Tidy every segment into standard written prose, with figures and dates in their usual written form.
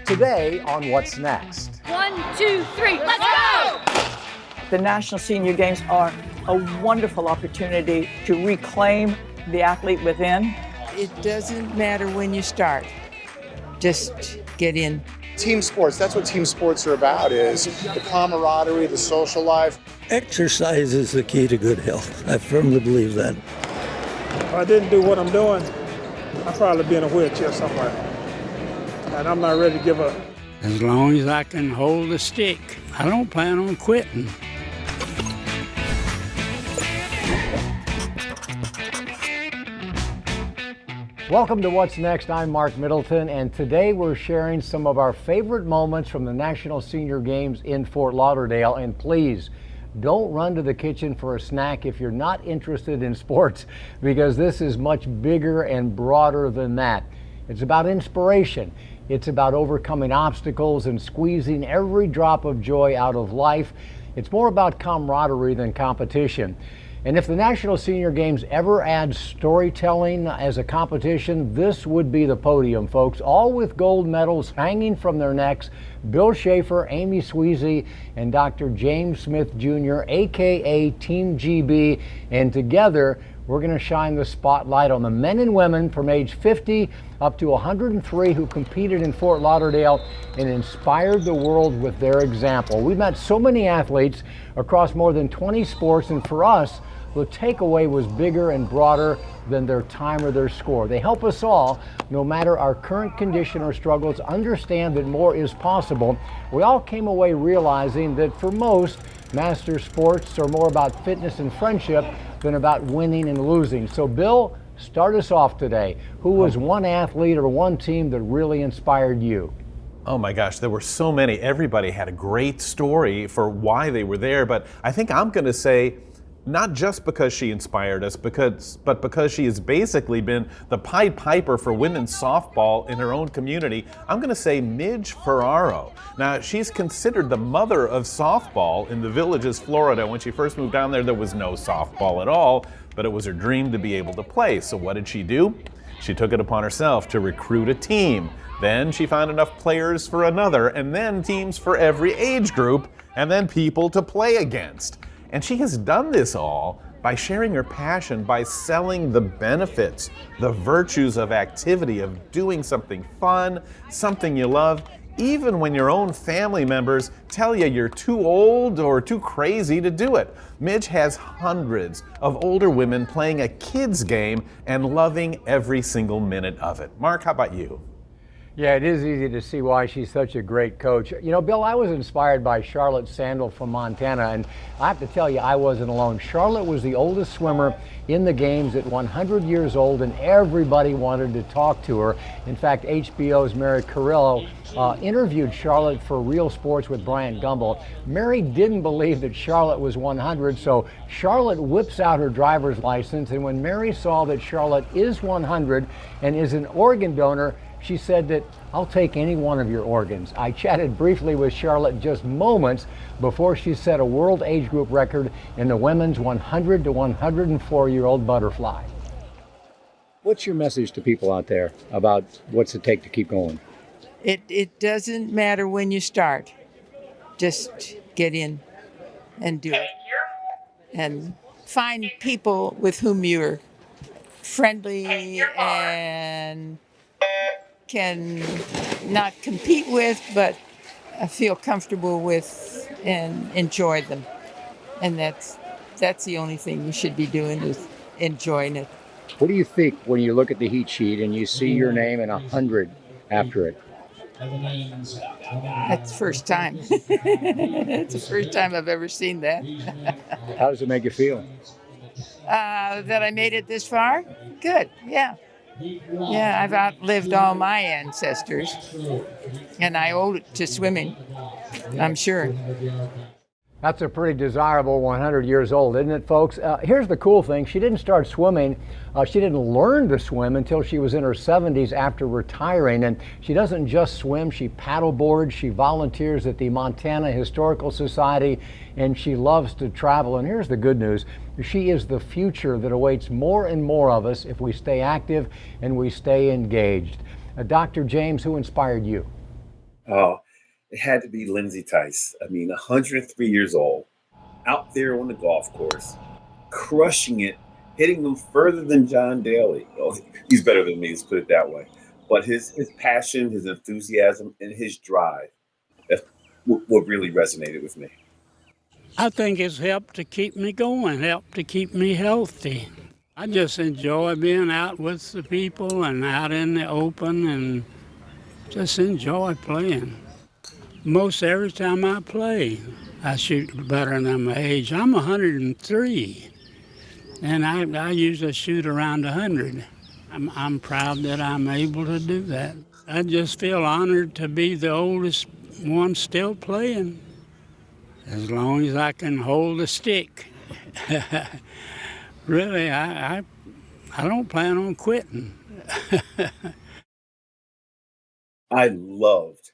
Today on What's Next. 1, 2, 3, let's go! The National Senior Games are a wonderful opportunity to reclaim the athlete within. It doesn't matter when you start, just get in. Team sports, that's what team sports are about, is the camaraderie, the social life. Exercise is the key to good health. I firmly believe that. If I didn't do what I'm doing, I'd probably be in a wheelchair somewhere. And I'm not ready to give up. As long as I can hold a stick, I don't plan on quitting. Welcome to What's Next. I'm Mark Middleton, and today we're sharing some of our favorite moments from the National Senior Games in Fort Lauderdale. And please, don't run to the kitchen for a snack if you're not interested in sports, because this is much bigger and broader than that. It's about inspiration. It's about overcoming obstacles and squeezing every drop of joy out of life. It's more about camaraderie than competition. And if the National Senior Games ever adds storytelling as a competition, this would be the podium, folks. All with gold medals hanging from their necks. Bill Schaefer, Amy Sweezy, and Dr. James Smith Jr., aka Team GB. And together, we're going to shine the spotlight on the men and women from age 50 up to 103 who competed in Fort Lauderdale and inspired the world with their example. We've met so many athletes across more than 20 sports, and for us, the takeaway was bigger and broader than their time or their score. They help us all, no matter our current condition or struggles, understand that more is possible. We all came away realizing that for most, master sports are more about fitness and friendship than about winning and losing. So Bill, start us off today. Who was one athlete or one team that really inspired you? Oh my gosh, there were so many. Everybody had a great story for why they were there, but I think I'm going to say not just because she inspired us, but because she has basically been the Pied Piper for women's softball in her own community. I'm going to say Midge Ferraro. Now, she's considered the mother of softball in the Villages, Florida. When she first moved down there was no softball at all, but it was her dream to be able to play. So what did she do? She took it upon herself to recruit a team. Then she found enough players for another, and then teams for every age group, and then people to play against. And she has done this all by sharing her passion, by selling the benefits, the virtues of activity, of doing something fun, something you love, even when your own family members tell you you're too old or too crazy to do it. Midge has hundreds of older women playing a kids game and loving every single minute of it. Mark, how about you? Yeah, it is easy to see why she's such a great coach. You know, Bill, I was inspired by Charlotte Sandel from Montana, and I have to tell you, I wasn't alone. Charlotte was the oldest swimmer in the games at 100 years old, and everybody wanted to talk to her. In fact, HBO's Mary Carrillo interviewed Charlotte for Real Sports with Bryant Gumbel. Mary didn't believe that Charlotte was 100, so Charlotte whips out her driver's license, and when Mary saw that Charlotte is 100 and is an organ donor, she said that, "I'll take any one of your organs." I chatted briefly with Charlotte just moments before she set a world age group record in the women's 100 to 104-year-old butterfly. What's your message to people out there about what's it take to keep going? It doesn't matter when you start, just get in and do it. And find people with whom you're friendly and can not compete with, but feel comfortable with and enjoy them. And that's the only thing you should be doing, is enjoying it. What do you think when you look at the heat sheet and you see your name and 100 after it? That's the first time. It's the first time I've ever seen that. How does it make you feel? That I made it this far? Good, yeah. Yeah, I've outlived all my ancestors, and I owe it to swimming, I'm sure. That's a pretty desirable 100 years old, isn't it, folks? Here's the cool thing. She didn't start swimming. She didn't learn to swim until she was in her 70s after retiring. And she doesn't just swim. She paddleboards. She volunteers at the Montana Historical Society, and she loves to travel. And here's the good news. She is the future that awaits more and more of us if we stay active and we stay engaged. Dr. James, who inspired you? Oh, it had to be Lindsay Tice. I mean, 103 years old, out there on the golf course, crushing it, hitting them further than John Daly. Oh, he's better than me, let's put it that way. But his passion, his enthusiasm, and his drive, that's what really resonated with me. I think it's helped to keep me going, helped to keep me healthy. I just enjoy being out with the people and out in the open and just enjoy playing. Most every time I play, I shoot better than my age. I'm 103, and I usually shoot around 100. I'm proud that I'm able to do that. I just feel honored to be the oldest one still playing, as long as I can hold a stick. Really, I don't plan on quitting. I loved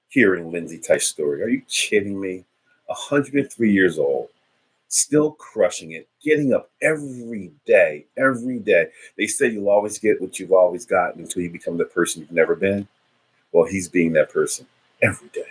hearing Lindsay Tice's story. Are you kidding me? 103 years old, still crushing it, getting up every day, every day. They say you'll always get what you've always gotten until you become the person you've never been. Well, he's being that person every day.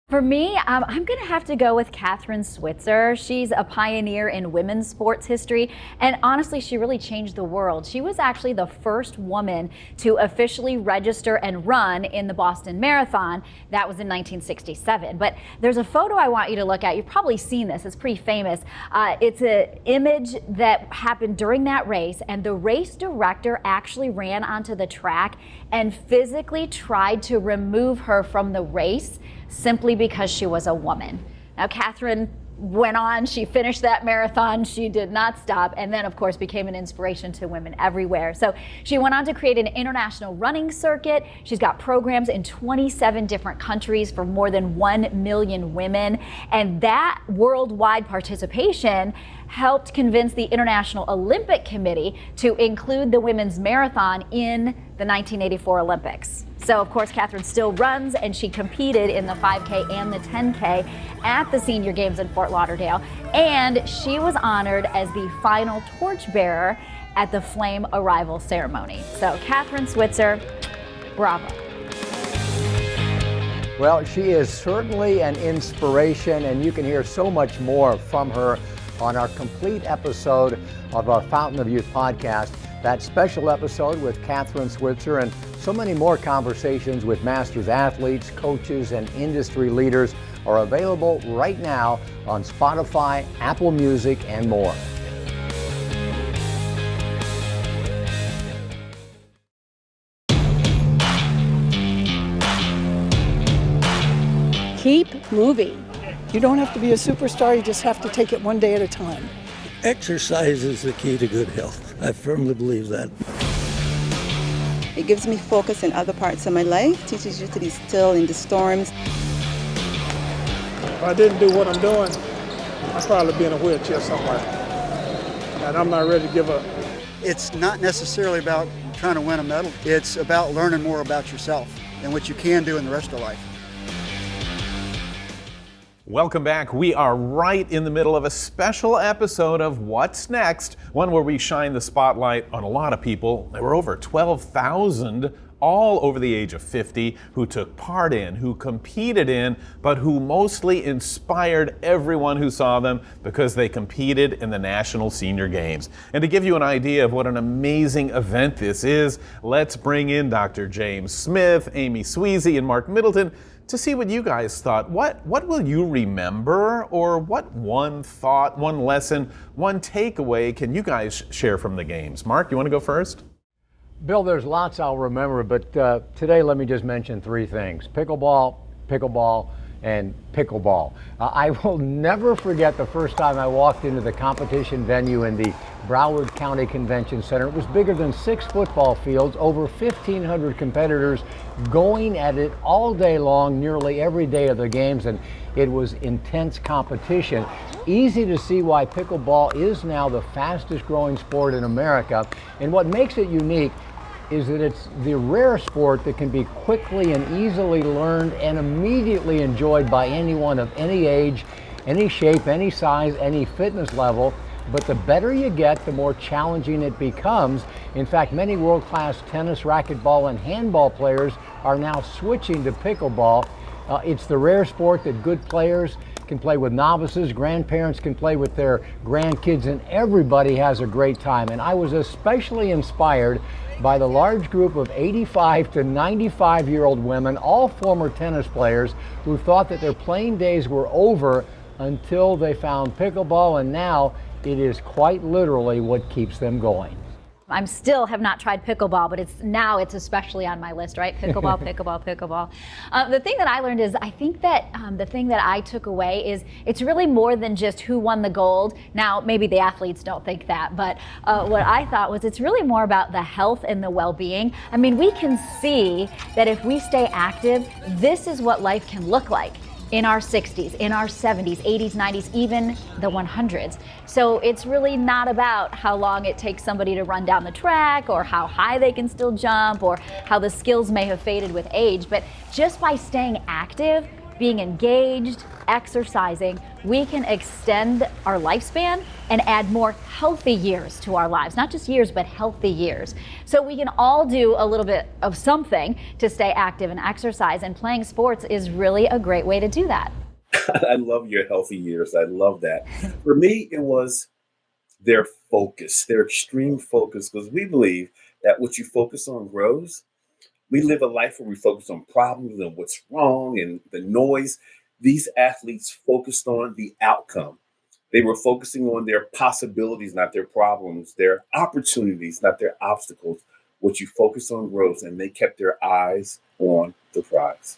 For me, I'm going to have to go with Kathrine Switzer. She's a pioneer in women's sports history, and honestly, she really changed the world. She was actually the first woman to officially register and run in the Boston Marathon. That was in 1967. But there's a photo I want you to look at. You've probably seen this. It's pretty famous. It's an image that happened during that race, and the race director actually ran onto the track and physically tried to remove her from the race simply because she was a woman. Now, Kathrine went on, she finished that marathon, she did not stop, and then of course became an inspiration to women everywhere. So she went on to create an international running circuit. She's got programs in 27 different countries for more than 1 million women, and that worldwide participation helped convince the International Olympic Committee to include the women's marathon in the 1984 Olympics. So, of course, Kathrine still runs, and she competed in the 5K and the 10K at the Senior Games in Fort Lauderdale. And she was honored as the final torchbearer at the Flame Arrival ceremony. So, Kathrine Switzer, bravo. Well, she is certainly an inspiration, and you can hear so much more from her on our complete episode of our Fountain of Youth podcast. That special episode with Kathrine Switzer and so many more conversations with Masters athletes, coaches, and industry leaders are available right now on Spotify, Apple Music, and more. Keep moving. You don't have to be a superstar, you just have to take it one day at a time. Exercise is the key to good health. I firmly believe that. It gives me focus in other parts of my life, teaches you to be still in the storms. If I didn't do what I'm doing, I'd probably be in a wheelchair somewhere. And I'm not ready to give up. It's not necessarily about trying to win a medal. It's about learning more about yourself and what you can do in the rest of life. Welcome back. We are right in the middle of a special episode of What's Next, one where we shine the spotlight on a lot of people. There were over 12,000 all over the age of 50 who took part in, who competed in, but who mostly inspired everyone who saw them because they competed in the National Senior Games. And to give you an idea of what an amazing event this is, let's bring in Dr. James Smith, Amy Sweezy, and Mark Middleton to see what you guys thought. What will you remember, or what one thought, one lesson, one takeaway can you guys share from the games? Mark, you want to go first? Bill, there's lots I'll remember, but today let me just mention three things: pickleball, pickleball, and pickleball. I will never forget the first time I walked into the competition venue in the Broward County Convention Center. It was bigger than 6 football fields, over 1,500 competitors going at it all day long, nearly every day of the games, and it was intense competition. Easy to see why pickleball is now the fastest growing sport in America, and what makes it unique is that it's the rare sport that can be quickly and easily learned and immediately enjoyed by anyone of any age, any shape, any size, any fitness level. But the better you get, the more challenging it becomes. In fact, many world-class tennis, racquetball, and handball players are now switching to pickleball. It's the rare sport that good players can play with novices, grandparents can play with their grandkids, and everybody has a great time. And I was especially inspired by the large group of 85 to 95-year-old women, all former tennis players, who thought that their playing days were over until they found pickleball, and now it is quite literally what keeps them going. I'm still have not tried pickleball, but it's especially on my list, right? Pickleball, pickleball, pickleball. The thing that I learned is I think that the thing that I took away is it's really more than just who won the gold. Now, maybe the athletes don't think that, but what I thought was it's really more about the health and the well-being. I mean, we can see that if we stay active, this is what life can look like in our 60s, in our 70s, 80s, 90s, even the 100s. So it's really not about how long it takes somebody to run down the track or how high they can still jump or how the skills may have faded with age, but just by staying active, being engaged, exercising, we can extend our lifespan and add more healthy years to our lives. Not just years, but healthy years. So we can all do a little bit of something to stay active and exercise, and playing sports is really a great way to do that. I love your healthy years. I love that. For me, it was their focus, their extreme focus, because we believe that what you focus on grows. We live a life where we focus on problems and what's wrong and the noise. These athletes focused on the outcome. They were focusing on their possibilities, not their problems, their opportunities, not their obstacles. What you focus on grows, and they kept their eyes on the prize.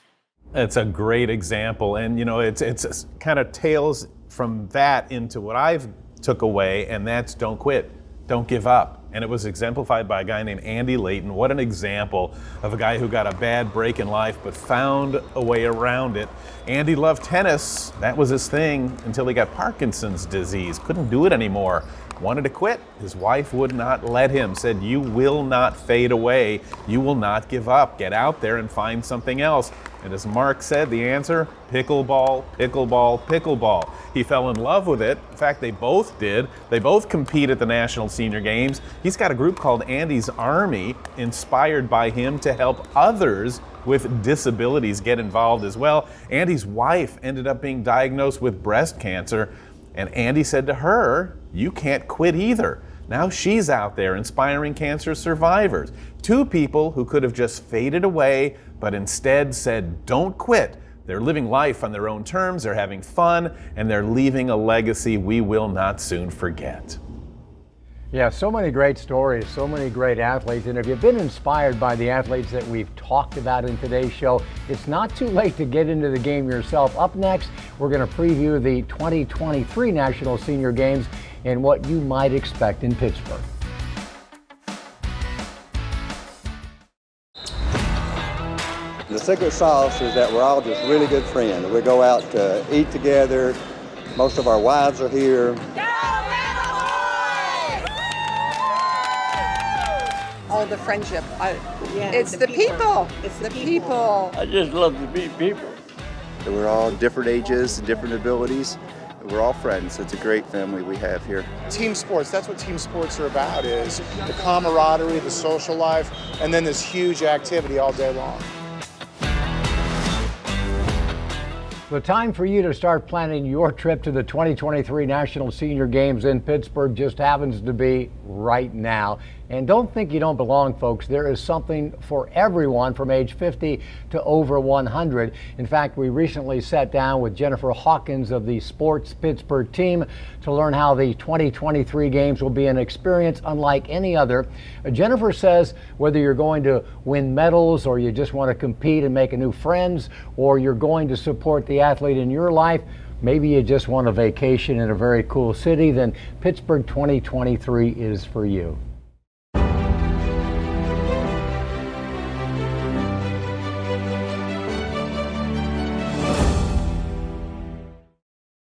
It's a great example, and you know, it's kind of tails from that into what I've took away, and that's don't quit, don't give up. And it was exemplified by a guy named Andy Layton. What an example of a guy who got a bad break in life but found a way around it. Andy loved tennis. That was his thing until he got Parkinson's disease. Couldn't do it anymore. Wanted to quit. His wife would not let him. Said, "You will not fade away. You will not give up. Get out there and find something else." And as Mark said, the answer, pickleball, pickleball, pickleball. He fell in love with it. In fact, they both did. They both compete at the National Senior Games. He's got a group called Andy's Army, inspired by him to help others with disabilities get involved as well. Andy's wife ended up being diagnosed with breast cancer, and Andy said to her, "You can't quit either." Now she's out there inspiring cancer survivors. Two people who could have just faded away, but instead said, don't quit. They're living life on their own terms, they're having fun, and they're leaving a legacy we will not soon forget. Yeah, so many great stories, so many great athletes. And if you've been inspired by the athletes that we've talked about in today's show, it's not too late to get into the game yourself. Up next, we're going to preview the 2023 National Senior Games and what you might expect in Pittsburgh. The secret sauce is that we're all just really good friends. We go out to eat together. Most of our wives are here. Oh, the friendship. It's the people. It's the people. I just love to meet people. We're all different ages and different abilities. We're all friends. It's a great family we have here. Team sports, that's what team sports are about, is the camaraderie, the social life, and then this huge activity all day long. The time for you to start planning your trip to the 2023 National Senior Games in Pittsburgh just happens to be right now. And don't think you don't belong, folks. There is something for everyone from age 50 to over 100. In fact, we recently sat down with Jennifer Hawkins of the Sports Pittsburgh team to learn how the 2023 games will be an experience unlike any other. Jennifer says whether you're going to win medals or you just want to compete and make new friends, or you're going to support the athlete in your life, maybe you just want a vacation in a very cool city, then Pittsburgh 2023 is for you.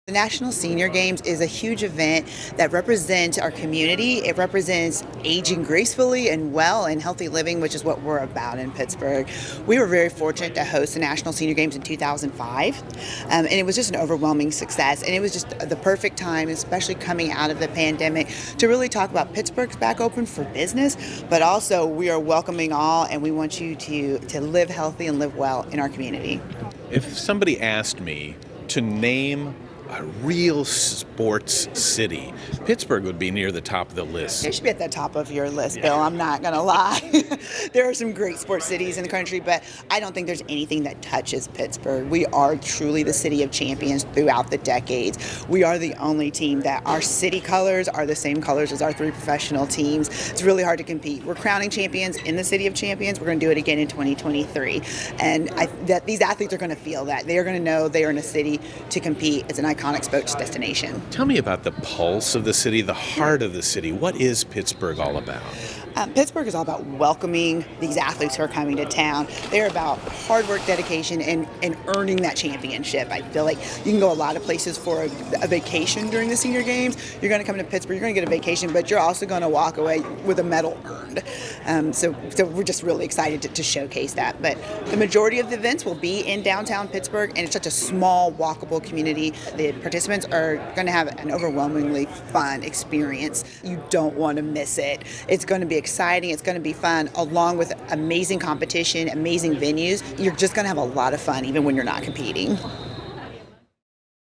The National Senior Games is a huge event that represents our community. It represents aging gracefully and well and healthy living, which is what we're about in Pittsburgh. We were very fortunate to host the National Senior Games in 2005, and it was just an overwhelming success. And it was just the perfect time, especially coming out of the pandemic, to really talk about Pittsburgh's back open for business, but also we are welcoming all, and we want you to live healthy and live well in our community. If somebody asked me to name a real sports city, Pittsburgh would be near the top of the list. It should be at the top of your list, Bill. I'm not going to lie. There are some great sports cities in the country, but I don't think there's anything that touches Pittsburgh. We are truly the city of champions throughout the decades. We are the only team that our city colors are the same colors as our 3 professional teams. It's really hard to compete. We're crowning champions in the city of champions. We're going to do it again in 2023. And that these athletes are going to feel that. They are going to know they are in a city to compete. It's an iconic sports destination. Tell me about the pulse of the city, the heart of the city. What is Pittsburgh all about? Pittsburgh is all about welcoming these athletes who are coming to town. They're about hard work, dedication, and earning that championship. I feel like you can go a lot of places for a vacation during the senior games. You're going to come to Pittsburgh, you're going to get a vacation, but you're also going to walk away with a medal earned. So we're just really excited to showcase that. But the majority of the events will be in downtown Pittsburgh, and it's such a small, walkable community. The participants are going to have an overwhelmingly fun experience. You don't want to miss it. It's going to be exciting, it's going to be fun, along with amazing competition, amazing venues. You're just going to have a lot of fun even when you're not competing.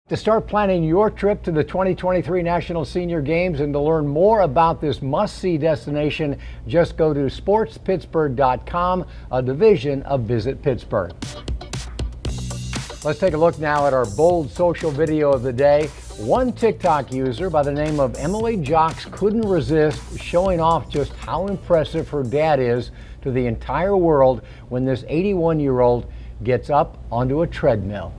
To start planning your trip to the 2023 National Senior Games and to learn more about this must-see destination, just go to sportspittsburgh.com, a division of Visit Pittsburgh. Let's take a look now at our bold social video of the day. One TikTok user by the name of Emily Jocks couldn't resist showing off just how impressive her dad is to the entire world when this 81-year-old gets up onto a treadmill.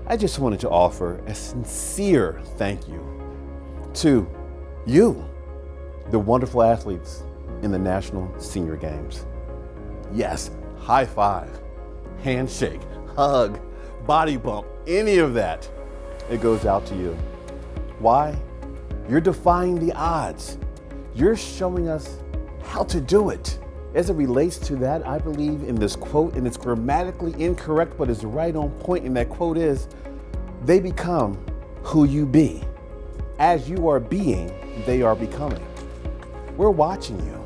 I just wanted to offer a sincere thank you to you, the wonderful athletes in the National Senior Games. Yes, high five, handshake, hug, body bump, any of that, it goes out to you. Why? You're defying the odds. You're showing us how to do it. As it relates to that, I believe in this quote, and it's grammatically incorrect, but it's right on point, and that quote is, they become who you be. As you are being, they are becoming. We're watching you,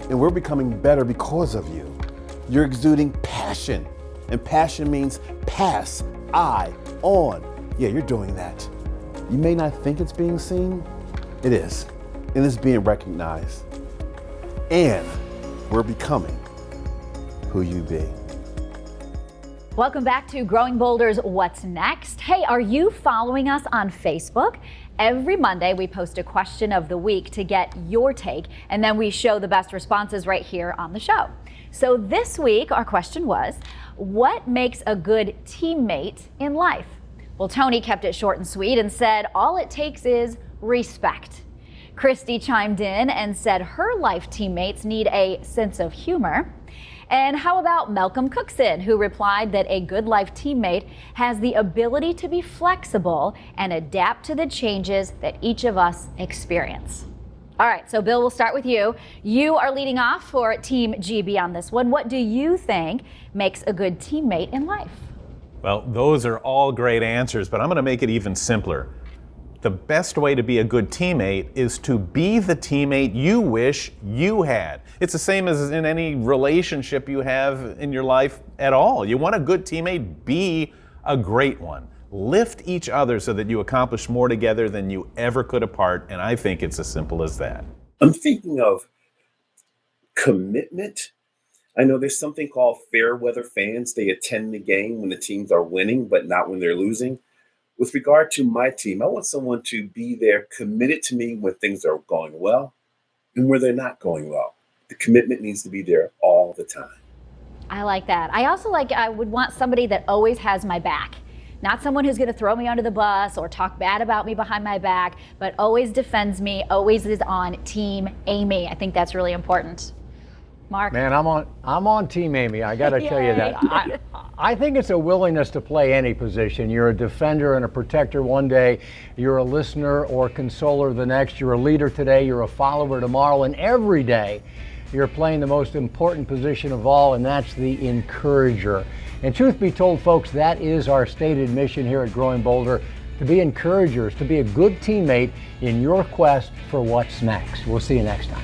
and we're becoming better because of you. You're exuding passion, and passion means pass, I, on. Yeah, you're doing that. You may not think it's being seen, it is, and it's being recognized. And we're becoming who you be. Welcome back to Growing Boulder's What's Next. Hey, are you following us on Facebook? Every Monday we post a question of the week to get your take, and then we show the best responses right here on the show. So this week our question was, what makes a good teammate in life? Well, Tony kept it short and sweet and said all it takes is respect. Christy chimed in and said her life teammates need a sense of humor. And how about Malcolm Cookson, who replied that a good life teammate has the ability to be flexible and adapt to the changes that each of us experience. All right, so Bill, we'll start with you. You are leading off for Team GB on this one. What do you think makes a good teammate in life? Well, those are all great answers, but I'm going to make it even simpler. The best way to be a good teammate is to be the teammate you wish you had. It's the same as in any relationship you have in your life at all. You want a good teammate, be a great one. Lift each other so that you accomplish more together than you ever could apart, and I think it's as simple as that. I'm thinking of commitment. I know there's something called fair weather fans. They attend the game when the teams are winning, but not when they're losing. With regard to my team, I want someone to be there, committed to me when things are going well and where they're not going well. The commitment needs to be there all the time. I like that. I also I would want somebody that always has my back. Not someone who's going to throw me under the bus or talk bad about me behind my back, but always defends me, always is on Team Amy. I think that's really important. Mark? Man, I'm on Team Amy. I got to tell you that. I think it's a willingness to play any position. You're a defender and a protector one day. You're a listener or consoler the next. You're a leader today. You're a follower tomorrow. And every day, you're playing the most important position of all, and that's the encourager. And truth be told, folks, that is our stated mission here at Growing Bolder, to be encouragers, to be a good teammate in your quest for what's next. We'll see you next time.